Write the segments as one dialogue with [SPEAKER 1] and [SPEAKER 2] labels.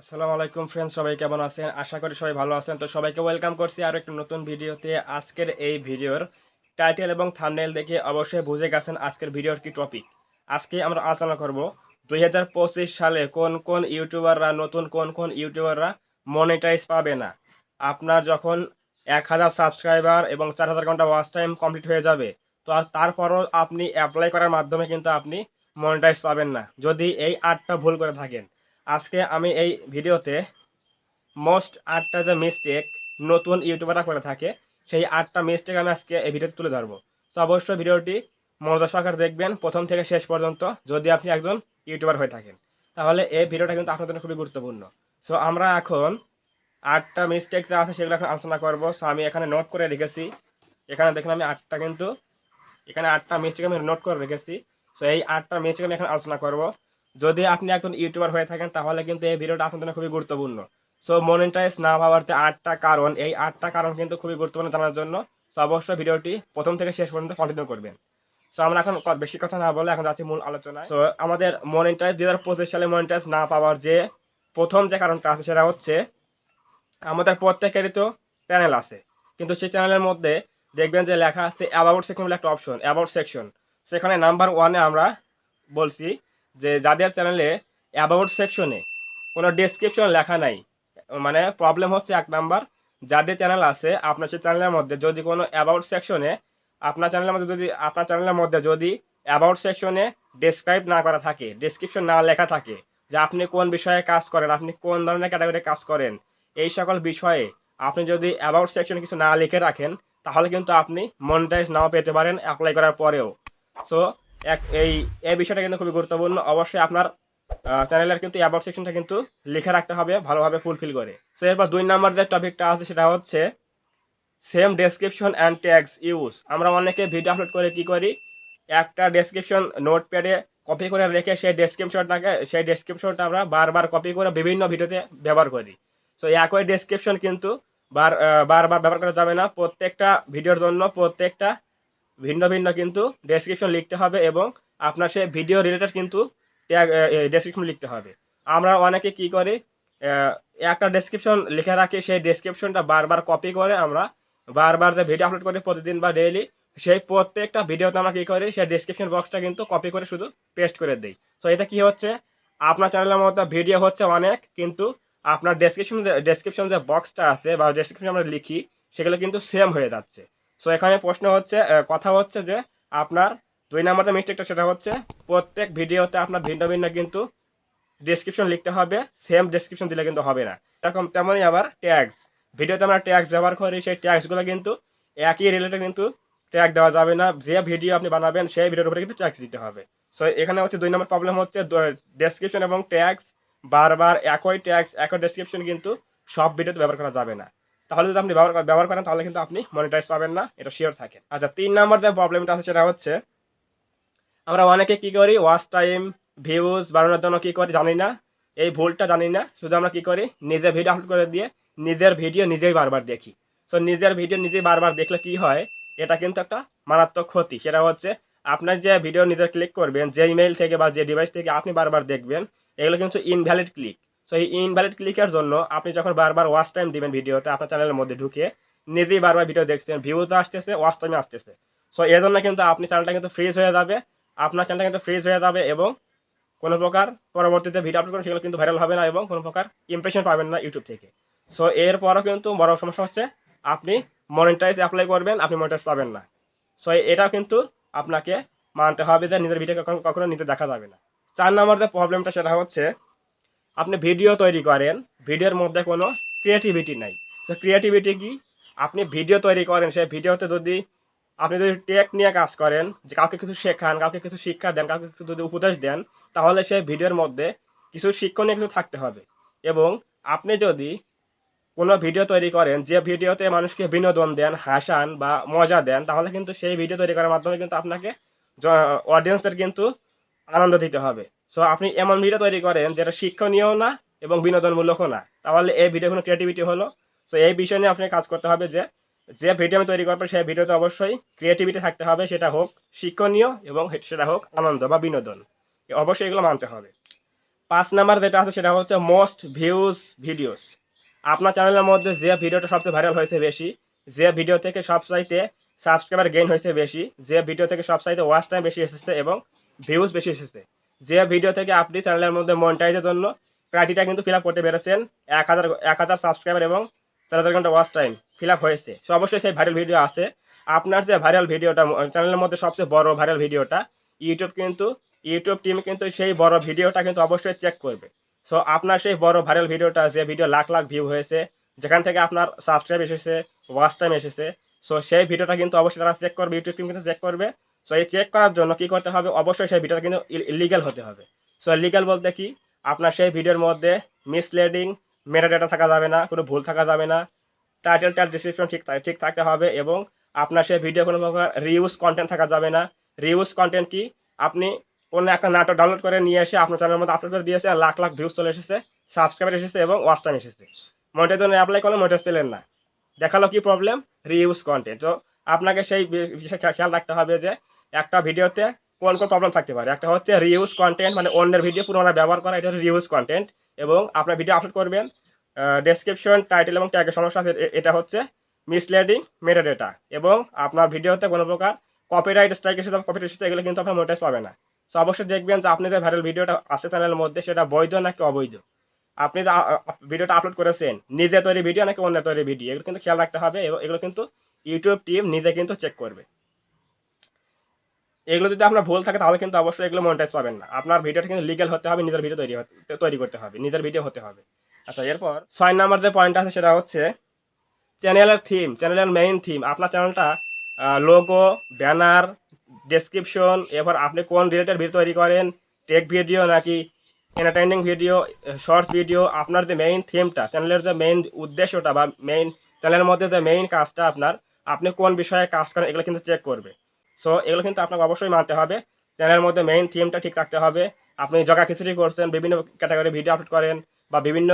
[SPEAKER 1] আসসালামু আলাইকুম ফ্রেন্ডস, সবাই কেমন আছেন? আশা করি সবাই ভালো আছেন। তো সবাইকে ওয়েলকাম করছি আরও একটা নতুন ভিডিওতে। আজকের এই ভিডিওর টাইটেল এবং থাম্বনেল দেখে অবশ্যই বুঝে গেছেন আজকের ভিডিওর কি টপিক। আজকে আমরা আলোচনা করব 2025 সালে কোন কোন ইউটিউবাররা কোন কোন ইউটিউবাররা মনিটাইজ পাবে না। আপনার যখন 1000 সাবস্ক্রাইবার এবং 4000 ঘন্টা ওয়াচ টাইম কমপ্লিট হয়ে যাবে, তো তারপরও আপনি অ্যাপ্লাই করার মাধ্যমে কিন্তু আপনি মনিটাইজ পাবেন না, যদি এই 8টা ভুল করে থাকেন। আজকে আমি এই ভিডিওতে মোস্ট 8টা যে মিস্টেক নতুন ইউটিউবাররা করে থাকে, সেই 8টা মিস্টেক আমি আজকে এই ভিডিওতে তুলে ধরবো। তো অবশ্যই ভিডিওটি মনোযোগ সহকারে দেখবেন প্রথম থেকে শেষ পর্যন্ত, যদি আপনি একজন ইউটিউবার হয়ে থাকেন। তাহলে এই ভিডিওটা কিন্তু আপনার জন্য খুবই গুরুত্বপূর্ণ। সো আমরা এখন 8টা মিস্টেক যা আছে সেগুলো এখন আলোচনা করবো। সো আমি এখানে নোট করে রেখেছি। এখানে দেখুন আমি 8টা কিন্তু এখানে 8টা মিস্টেক আমি নোট করে রেখেছি। সো এই 8টা মিস্টেক আমি এখন আলোচনা করব। যদি আপনি একজন ইউটিউবার হয়ে থাকেন তাহলে কিন্তু এই ভিডিওটা আপনার জন্য খুবই গুরুত্বপূর্ণ। সো মনিটাইজ না পাওয়ার যে 8টা কারণ, এই 8টা কারণ কিন্তু খুবই গুরুত্বপূর্ণ জানার জন্য। সো অবশ্যই ভিডিওটি প্রথম থেকে শেষ পর্যন্ত কন্টিনিউ করবেন। সো আমরা এখন বেশি কথা না বলে এখন যাচ্ছি মূল আলোচনায়। সো আমাদের মনিটাইজ 2025 সালে মনিটাইজ না পাওয়ার যে প্রথম যে কারণটা আছে সেটা হচ্ছে, আমাদের প্রত্যেকেরই তো চ্যানেল আছে, কিন্তু সেই চ্যানেলের মধ্যে দেখবেন যে লেখা আছে অ্যাবাউট সেকশন বলে একটা অপশন, অ্যাবাউট সেকশন। সেখানে নাম্বার 1-এ আমরা বলছি যে যাদের চ্যানেলে অ্যাবাউট সেকশনে কোনো ডেসক্রিপশন লেখা নাই, মানে প্রবলেম হচ্ছে 1 নাম্বার, যাদের চ্যানেল আছে আপনার সেই চ্যানেলের মধ্যে যদি কোনো অ্যাবাউট সেকশনে আপনার চ্যানেলের মধ্যে যদি অ্যাবাউট সেকশনে ডেসক্রাইব না করা থাকে, ডেসক্রিপশন না লেখা থাকে যে আপনি কোন বিষয়ে কাজ করেন, আপনি কোন ধরনের ক্যাটাগরি কাজ করেন, এই সকল বিষয়ে আপনি যদি অ্যাবাউট সেকশনে কিছু না লিখে রাখেন, তাহলে কিন্তু আপনি মনিটাইজ নাও পেতে পারেন অ্যাপ্লাই করার পরেও। সো এই বিষয়টা কিন্তু খুবই গুরুত্বপূর্ণ। অবশ্যই আপনার চ্যানেলের কিন্তু অ্যাবাউট সেকশনটা কিন্তু লিখে রাখতে হবে ভালোভাবে ফুলফিল করে। সো এরপর 2 নাম্বার যে টপিকটা আছে সেটা হচ্ছে same description and tags use. আমরা অনেকে ভিডিও আপলোড করে কি করি, একটা ডেসক্রিপশন নোটপ্যাডে কপি করে রেখে সেই ডেসক্রিপশনটা আমরা বারবার কপি করে বিভিন্ন ভিডিওতে ব্যবহার করি। সো একই ডেসক্রিপশন কিন্তু বারবার ব্যবহার করা যাবে না। প্রত্যেকটা ভিডিওর জন্য প্রত্যেকটা ভিন্ন ভিন্ন কিন্তু ডেসক্রিপশন লিখতে হবে এবং আপনার সেই ভিডিও রিলেটেড কিন্তু ট্যাগ ডেসক্রিপশন লিখতে হবে। আমরা অনেকে কি করি, একটা ডেসক্রিপশন লিখে রাখি, সেই ডেসক্রিপশনটা বারবার কপি করে আমরা বারবার যে ভিডিও আপলোড করি প্রতিদিন বা ডেইলি, সেই প্রত্যেকটা ভিডিওতে আমরা কী করি, সেই ডেসক্রিপশন বক্সটা কিন্তু কপি করে শুধু পেস্ট করে দিই। সো এটা কি হচ্ছে, আপনার চ্যানেলের মধ্যে ভিডিও হচ্ছে অনেক, কিন্তু আপনার ডেসক্রিপশন যে বক্সটা আছে বা ডেসক্রিপশন আমরা লিখি সেগুলো কিন্তু সেম হয়ে যাচ্ছে। সো এখানে প্রশ্ন হচ্ছে, কথা হচ্ছে যে আপনার 2 নাম্বার যে মিস্টেকটা সেটা হচ্ছে প্রত্যেক ভিডিওতে আপনার ভিন্ন ভিন্ন কিন্তু ডেসক্রিপশন লিখতে হবে, সেম ডেসক্রিপশন দিলে কিন্তু হবে না। এরকম তেমনই আবার ট্যাগস, ভিডিওতে আমরা ট্যাগস ব্যবহার করি, সেই ট্যাগসগুলো কিন্তু একই রিলেটেড কিন্তু ট্যাগ দেওয়া যাবে না। যে ভিডিও আপনি বানাবেন সেই ভিডিওর উপরে কিন্তু ট্যাগস দিতে হবে। সো এখানে হচ্ছে 2 নম্বর প্রবলেম হচ্ছে ডেসক্রিপশন এবং ট্যাগস বারবার একই ট্যাগস একই ডেসক্রিপশন কিন্তু সব ভিডিওতে ব্যবহার করা যাবে না। তাহলে যদি আপনি ব্যবহার করেন তাহলে কিন্তু আপনি মনিটাইজ পাবেন না, এটা শিওর থাকেন। আচ্ছা, 3 নম্বর যে প্রবলেমটা আছে সেটা হচ্ছে, আমরা অনেকে কি করি, ওয়াচ টাইম ভিউজ বাড়ানোর জন্য কি করি জানি না, এই ভুলটা জানি না, শুধু আমরা কি করি নিজে ভিডিও আপলোড করে দিয়ে নিজের ভিডিও নিজেই বারবার দেখি। সো নিজের ভিডিও নিজেই বারবার দেখলে কি হয়, এটা কিন্তু একটা মারাত্মক ক্ষতি। সেটা হচ্ছে আপনার যে ভিডিও নিজে ক্লিক করবেন, যে ইমেইল থেকে বা যে ডিভাইস থেকে আপনি বারবার দেখবেন, এগুলো কিন্তু ইনভ্যালিড ক্লিক। সো এই ইনভ্যালিড ক্লিকের জন্য আপনি যখন বারবার ওয়াচ টাইম দিবেন ভিডিওতে, আপনার চ্যানেলের মধ্যে ঢুকে নিজেই বারবার ভিডিও দেখছেন, ভিউজ আসতেছে, ওয়াচ টাইমে আসতেছে। সো এর জন্য কিন্তু আপনি চ্যানেলটা কিন্তু ফ্রিজ হয়ে যাবে, আপনার চ্যানেলটা কিন্তু ফ্রিজ হয়ে যাবে এবং কোনো প্রকার পরবর্তীতে ভিডিও আপলোড করেন সেগুলো কিন্তু ভাইরাল হবে না এবং কোনো প্রকার ইমপ্রেশন পাবেন না ইউটিউব থেকে। সো এরপরও কিন্তু বড় সমস্যা হচ্ছে, আপনি মনিটাইজ অ্যাপ্লাই করবেন, আপনি মনিটাইজ পাবেন না। সো এটাও কিন্তু আপনাকে মানতে হবে যে নিজের ভিডিও কখনো নিতে দেখা যাবে না। 4 নম্বর যে প্রবলেমটা সেটা হচ্ছে, আপনি ভিডিও তৈরি করেন, ভিডিওর মধ্যে কোনো ক্রিয়েটিভিটি নাই। সো ক্রিয়েটিভিটি কি, আপনি ভিডিও তৈরি করেন, সেই ভিডিওতে যদি আপনি যদি টেক নিয়ে কাজ করেন, যে কাউকে কিছু শেখান, কাউকে কিছু শিক্ষা দেন, কাউকে কিছু যদি উপদেশ দেন, তাহলে সেই ভিডিওর মধ্যে কিছু শিক্ষণীয় কিছু থাকতে হবে। এবং আপনি যদি কোনো ভিডিও তৈরি করেন যে ভিডিওতে মানুষকে বিনোদন দেন, হাসান বা মজা দেন, তাহলে কিন্তু সেই ভিডিও তৈরি করার মাধ্যমে কিন্তু আপনাকে অডিয়েন্সদের কিন্তু আনন্দ দিতে হবে। সো আপনি এমন ভিডিও তৈরি করেন যেটা শিক্ষণীয়ও না এবং বিনোদনমূলকও না, তাহলে এই ভিডিও কোনো ক্রিয়েটিভিটি হলো। সো এই বিষয় নিয়ে আপনি কাজ করতে হবে যে যে ভিডিও আমি তৈরি করবো সেই ভিডিওতে অবশ্যই ক্রিয়েটিভিটি থাকতে হবে, সেটা হোক শিক্ষণীয় এবং সেটা হোক আনন্দ বা বিনোদন, অবশ্যই এগুলো মানতে হবে। 5 নাম্বার যেটা আছে সেটা হচ্ছে মোস্ট ভিউজ ভিডিওস। আপনার চ্যানেলের মধ্যে যে ভিডিওটা সবচেয়ে ভাইরাল হয়েছে বেশি, যে ভিডিও থেকে সবচাইতে সাবস্ক্রাইবার গেইন হয়েছে বেশি, যে ভিডিও থেকে সবচাইতে ওয়াচ টাইম বেশি এসেছে এবং ভিউজ বেশি এসেছে, যে ভিডিও থেকে আপনি চ্যানেলের মধ্যে মনিটাইজের জন্য ক্রাইটেরিয়া কিন্তু ফিল আপ করতে পেরেছেন, 1000 সাবস্ক্রাইবার এবং 4000 ঘন্টা ওয়াচ টাইম ফিল আপ হয়েছে। সো অবশ্যই সেই ভাইরাল ভিডিও আছে। আপনার যে ভাইরাল ভিডিওটা চ্যানেলের মধ্যে সবচেয়ে বড় ভাইরাল ভিডিওটা, ইউটিউব টিম কিন্তু সেই বড় ভিডিওটা কিন্তু অবশ্যই চেক করবে। সো আপনার সেই বড় ভাইরাল ভিডিওটা, যে ভিডিও লাখ লাখ ভিউ হয়েছে, যেখান থেকে আপনার সাবস্ক্রাইব এসেছে, ওয়াচ টাইম এসেছে, সো সেই ভিডিওটা কিন্তু অবশ্যই তারা চেক করবে, ইউটিউব টিম কিন্তু চেক করবে। সো এই চেক করার জন্য কি করতে হবে, অবশ্যই সেই ভিডিওটা কিন্তু লিগ্যাল হতে হবে। সো লিগ্যাল বলতে কি, আপনার সেই ভিডিওর মধ্যে মিসলিডিং মেটা ডেটা থাকা যাবে না, কোনো ভুল থাকা যাবে না, টাইটেল ডিসক্রিপশন ঠিক থাকতে হবে এবং আপনার সেই ভিডিও কোনো প্রকার রিউজ কন্টেন্ট থাকা যাবে না। রিউজ কন্টেন্ট কি, আপনি কোনো একটা নাটক ডাউনলোড করে নিয়ে এসে আপনার চ্যানেলের মধ্যে আপলোড করে দিয়েছে, লাখ লাখ ভিউজ চলে এসেছে, সাবস্ক্রাইবার এসেছে এবং ওয়াচ টাইম এসেছে, মনিটাইজের জন্য অ্যাপ্লাই করলে মনিটাইজ পেলেন না, দেখালো কি প্রবলেম, রিউজ কন্টেন্ট। তো আপনাকে সেই বিষয়ে খেয়াল রাখতে হবে যে একটা ভিডিওতে কোন কোন প্রবলেম থাকতে পারে। একটা হচ্ছে রিউজ কন্টেন্ট, মানে অন্যের ভিডিও পুনরায় ব্যবহার করা, এটা হচ্ছে রিউজ কন্টেন্ট। এবং আপনার ভিডিও আপলোড করবেন, ডেসক্রিপশন, টাইটেল এবং ট্যাগের সমস্যা আছে, এটা হচ্ছে মিসলিডিং মেটা ডেটা। এবং আপনার ভিডিওতে কোনো প্রকার কপিরাইট স্ট্রাইক এসেছে, কপিরাইট এসেছে, এগুলো কিন্তু আপনার মনিটাইজ পাবে না। সো অবশ্যই দেখবেন যে আপনি যে ভাইরাল ভিডিওটা আছে চ্যানেলের মধ্যে সেটা বৈধ নাকি অবৈধ। আপনি যে ভিডিওটা আপলোড করেছেন নিজে তৈরি ভিডিও নাকি অন্য তৈরি ভিডিও, এগুলো কিন্তু খেয়াল রাখতে হবে এবং এগুলো কিন্তু ইউটিউব টিম নিজে কিন্তু চেক করবে। এগুলো যদি আপনার ভুল থাকে তাহলে কিন্তু অবশ্যই এগুলো মনিটাইজ পাবেন না। আপনার ভিডিওটা কিন্তু লিগ্যাল হতে হবে, নিজের ভিডিও তৈরি করতে হবে, নিজের ভিডিও হতে হবে। আচ্ছা, এরপর 6 নাম্বার যে পয়েন্ট আছে সেটা হচ্ছে চ্যানেলের থিম, চ্যানেলের মেইন থিম। আপনার চ্যানেলটা লোগো, ব্যানার, ডেসক্রিপশন, এরপর আপনি কোন রিলেটেড ভিডিও তৈরি করেন, টেক ভিডিও নাকি এন্টারটেইনিং ভিডিও, শর্টস ভিডিও, আপনার যে মেইন থিমটা, চ্যানেলের যে মেইন উদ্দেশ্যটা বা মেইন চ্যানেলের মধ্যে যে মেইন কাজটা আপনার, আপনি কোন বিষয়ে কাজ করেন, এগুলো কিন্তু চেক করবে। সো এগুলো কিন্তু আপনাকে অবশ্যই মানতে হবে। চ্যানেলের মধ্যে মেইন থিমটা ঠিক রাখতে হবে। আপনি জগা খিচুড়ি করছেন, বিভিন্ন ক্যাটাগরি ভিডিও আপলোড করেন বা বিভিন্ন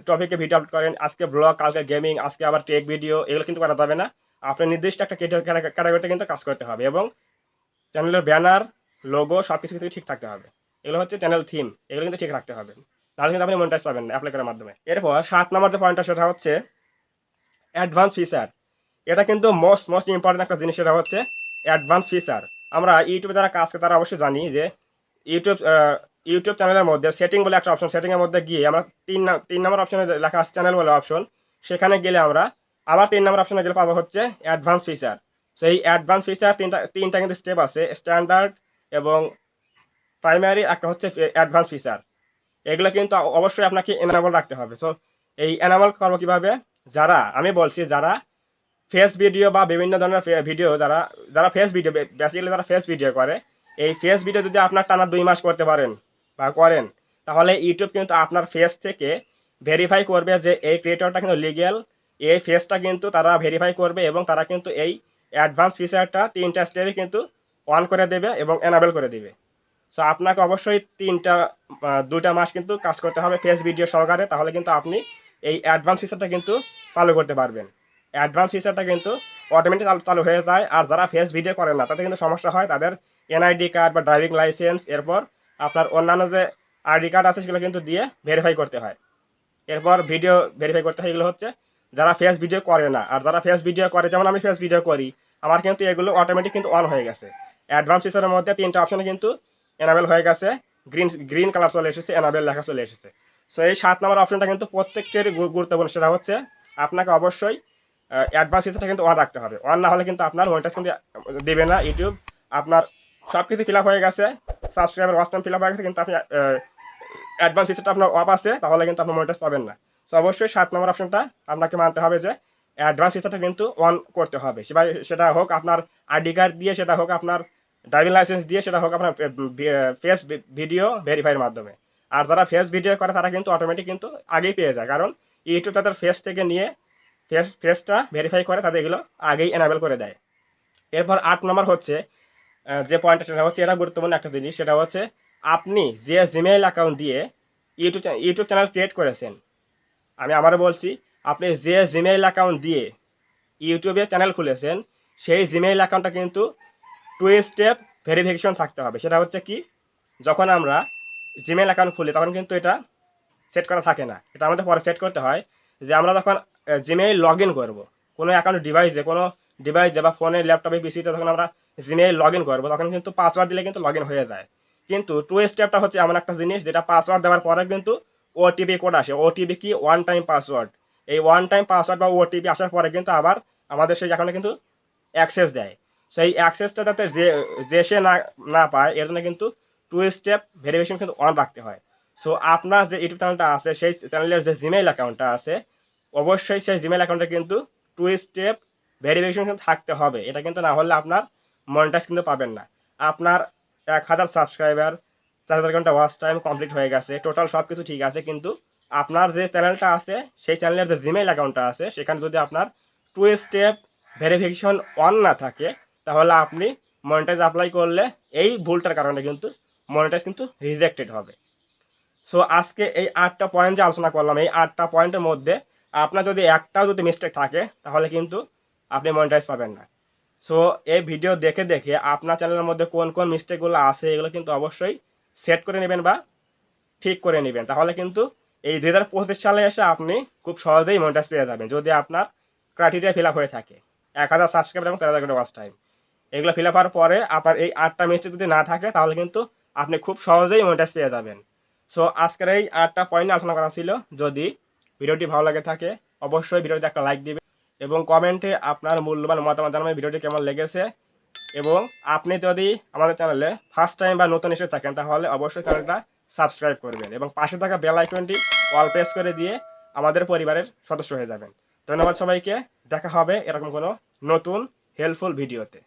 [SPEAKER 1] টপিকে ভিডিও আপলোড করেন, আজকে ব্লগ, কালকে গেমিং, আজকে আবার টেক ভিডিও, এগুলো কিন্তু করা যাবে না। আপনার নির্দিষ্ট একটা ক্যাটাগরিতে কিন্তু কাজ করতে হবে এবং চ্যানেলের ব্যানার, লোগো সব কিছু কিন্তু ঠিক থাকতে হবে। এগুলো হচ্ছে চ্যানেল থিম, এগুলো কিন্তু ঠিক রাখতে হবে, নাহলে কিন্তু আপনি মনিটাইজ পাবেন না অ্যাপ্লাই করার মাধ্যমে। এরপর 7 নম্বর যে পয়েন্টটা সেটা হচ্ছে অ্যাডভান্স ফিচার। এটা কিন্তু মোস্ট ইম্পর্টেন্ট একটা জিনিস, সেটা হচ্ছে অ্যাডভান্স ফিচার। আমরা ইউটিউবে যারা কাজ করে তারা অবশ্যই জানি যে ইউটিউব ইউটিউব চ্যানেলের মধ্যে সেটিং বলে একটা অপশন, সেটিংয়ের মধ্যে গিয়ে আমরা 3 নম্বর অপশনে লেখা আছে চ্যানেল বলে অপশন, সেখানে গেলে আমরা আবার 3 নম্বর অপশনে গেলে পাবো হচ্ছে অ্যাডভান্স ফিচার। সেই অ্যাডভান্স ফিচার তিনটা কিন্তু স্টেপ আছে, স্ট্যান্ডার্ড এবং প্রাইমারি, একটা হচ্ছে অ্যাডভান্স ফিচার। এগুলো কিন্তু অবশ্যই আপনাকে এনাবল রাখতে হবে। সো এই এনাবল করবো কীভাবে, আমি বলছি যারা ফেস ভিডিও বা বিভিন্ন ধরনের ভিডিও, যারা ফেস ভিডিও, বেসিক্যালি যারা ফেস ভিডিও করে, এই ফেস ভিডিও যদি আপনার টানা 2 মাস করতে পারেন বা করেন, তাহলে ইউটিউব কিন্তু আপনার ফেস থেকে ভেরিফাই করবে যে এই ক্রিয়েটরটা কিন্তু লিগ্যাল, এই ফেসটা কিন্তু তারা ভেরিফাই করবে এবং তারা কিন্তু এই অ্যাডভান্স ফিচারটা 3টা স্টেপে কিন্তু অন করে দেবে এবং এনাবেল করে দেবে। সো আপনাকে অবশ্যই 2টা মাস কিন্তু কাজ করতে হবে ফেস ভিডিও সহকারে, তাহলে কিন্তু আপনি এই অ্যাডভান্স ফিচারটা কিন্তু চালু করতে পারবেন। অ্যাডভান্স ফিচারটা কিন্তু অটোমেটিক চালু হয়ে যায়। আর যারা ফেস ভিডিও করেন না তাদের কিন্তু সমস্যা হয়, তাদের এনআইডি কার্ড বা ড্রাইভিং লাইসেন্স, এরপর আপনার অন্যান্য যে আইডি কার্ড আছে সেগুলো কিন্তু দিয়ে ভেরিফাই করতে হয়, এরপর ভিডিও ভেরিফাই করতে হয়। এগুলো হচ্ছে যারা ফেস ভিডিও করে না। আর যারা ফেস ভিডিও করে, যেমন আমি ফেস ভিডিও করি, আমার কিন্তু এগুলো অটোমেটিক কিন্তু অন হয়ে গেছে। অ্যাডভান্স ফিচারের মধ্যে 3টা অপশনে কিন্তু এনাবেল হয়ে গেছে, গ্রিন কালার চলে এসেছে, এনাবেল লেখা চলে এসেছে। সো এই 7 নম্বর অপশনটা কিন্তু প্রত্যেকটির গুরুত্বপূর্ণ। সেটা হচ্ছে আপনাকে অবশ্যই অ্যাডভান্স ফিচারটা কিন্তু অন রাখতে হবে। অন না হলে কিন্তু আপনার মনিটাইজ কিন্তু দেবে না ইউটিউব। আপনার সব কিছু ফিল আপ হয়ে গেছে, subscriber watch time fill up হয়ে গেছে, কিন্তু আপনি অ্যাডভান্স ফিচারটা আপনার অফ আছে, তাহলে কিন্তু আপনি মনিটাইজ পাবেন না। সো অবশ্যই 7 নম্বর অপশনটা আপনাকে মানতে হবে যে অ্যাডভান্স ফিচারটা কিন্তু অন করতে হবে। সেটা হোক আপনার আইডি কার্ড দিয়ে, সেটা হোক আপনার ড্রাইভিং লাইসেন্স দিয়ে, সেটা হোক আপনার ফেস ভিডিও ভেরিফাইয়ের মাধ্যমে। আর যারা ফেস ভিডিও করে তারা কিন্তু অটোমেটিক কিন্তু আগেই পেয়ে যায়, কারণ ইউটিউব তাদের ফেস থেকে নিয়ে ফেসটা ভেরিফাই করে, তাদের এগুলো আগেই এনাবেল করে দেয়। এরপর 8 নম্বর হচ্ছে যে পয়েন্টটা, সেটা হচ্ছে এটা গুরুত্বপূর্ণ একটা জিনিস, সেটা হচ্ছে আপনি যে জিমেইল অ্যাকাউন্ট দিয়ে ইউটিউব চ্যানেল ক্রিয়েট করেছেন, আমি আবারও বলছি, আপনি যে জিমেইল অ্যাকাউন্ট দিয়ে ইউটিউবে চ্যানেল খুলেছেন, সেই জিমেইল অ্যাকাউন্টটা কিন্তু 2 স্টেপ ভেরিফিকেশন থাকতে হবে। সেটা হচ্ছে কি, যখন আমরা জিমেল অ্যাকাউন্ট খুলি তখন কিন্তু এটা সেট করা থাকে না, এটা আমাদের পরে সেট করতে হয়। যে আমরা যখন জিমেইল লগ ইন করবো কোনো অ্যাকাউন্ট ডিভাইসে বা ফোনে ল্যাপটপে পিসিতে যখন আমরা জিমেইল লগ ইন করবো তখন কিন্তু পাসওয়ার্ড দিলে কিন্তু লগ ইন হয়ে যায়। কিন্তু টু স্টেপটা হচ্ছে এমন একটা জিনিস যেটা পাসওয়ার্ড দেওয়ার পরে কিন্তু ওটিপি কোড আসে। ওটিপি কি? One time password. এই ওয়ান টাইম পাসওয়ার্ড বা ওটিপি আসার পরে কিন্তু আবার আমাদের সেই অ্যাকাউন্টে কিন্তু অ্যাক্সেস দেয়। সেই অ্যাক্সেসটা যাতে যে সে না পায় এর জন্য কিন্তু টু স্টেপ ভেরিফিকেশন কিন্তু অন রাখতে হয়। সো আপনার যে ইউটিউব চ্যানেলটা আছে সেই চ্যানেলের যে জিমেইল অ্যাকাউন্টটা আছে অবশ্যই সেই জিমেইল অ্যাকাউন্টে কিন্তু টু স্টেপ ভেরিফিকেশন কিন্তু থাকতে হবে। এটা কিন্তু না হলে আপনার মনিটাইজ কিন্তু পাবেন না। আপনার 1000 সাবস্ক্রাইবার, 4000 ঘন্টা ওয়াচ টাইম কমপ্লিট হয়ে গেছে, টোটাল সব কিছু ঠিক আছে, কিন্তু আপনার যে চ্যানেলটা আছে সেই চ্যানেলের যে জিমেইল অ্যাকাউন্টটা আছে সেখানে যদি আপনার টু স্টেপ ভেরিফিকেশন অন না থাকে তাহলে আপনি মনিটাইজ অ্যাপ্লাই করলে এই ভুলটার কারণে কিন্তু মনিটাইজ কিন্তু রিজেক্টেড হবে। সো আজকে এই 8টা পয়েন্ট যে আলোচনা করলাম এই 8টা পয়েন্টের মধ্যে আপনার যদি একটাও যদি মিস্টেক থাকে তাহলে কিন্তু আপনি মনিটাইজ পাবেন না। সো এই ভিডিও দেখে দেখে আপনার চ্যানেলের মধ্যে কোন কোন মিস্টেকগুলো আছে এগুলো কিন্তু অবশ্যই সেট করে নেবেন বা ঠিক করে নেবেন, তাহলে কিন্তু এই 2025 সালে এসে আপনি খুব সহজেই মনিটাইজ পেয়ে যাবেন যদি আপনার ক্রাইটেরিয়া ফিল আপ হয়ে থাকে। 1000 সাবস্ক্রাইবার এবং 13,000 ঘন্টা ওয়াচ টাইম এগুলো ফিল আপ হওয়ার পরে আপনার এই 8টা মিস্টেক যদি না থাকে তাহলে কিন্তু আপনি খুব সহজেই মনিটাইজ পেয়ে যাবেন। সো আজকের এই 8টা পয়েন্ট আলোচনা করা ছিল। যদি ভিডিওটি ভালো লাগে থাকে অবশ্যই ভিডিওতে একটা লাইক দিবেন এবং কমেন্টে আপনার মূল্যবান মতামত জানাবেন ভিডিওটি কেমন লেগেছে। এবং আপনি যদি আমাদের চ্যানেলে ফার্স্ট টাইম বা নতুন এসে থাকেন তাহলে অবশ্যই চ্যানেলটা সাবস্ক্রাইব করবেন এবং পাশে থাকা বেল আইকনটি অল প্রেস করে দিয়ে আমাদের পরিবারের সদস্য হয়ে যাবেন। ধন্যবাদ সবাইকে, দেখা হবে এরকম কোনো নতুন হেল্পফুল ভিডিওতে।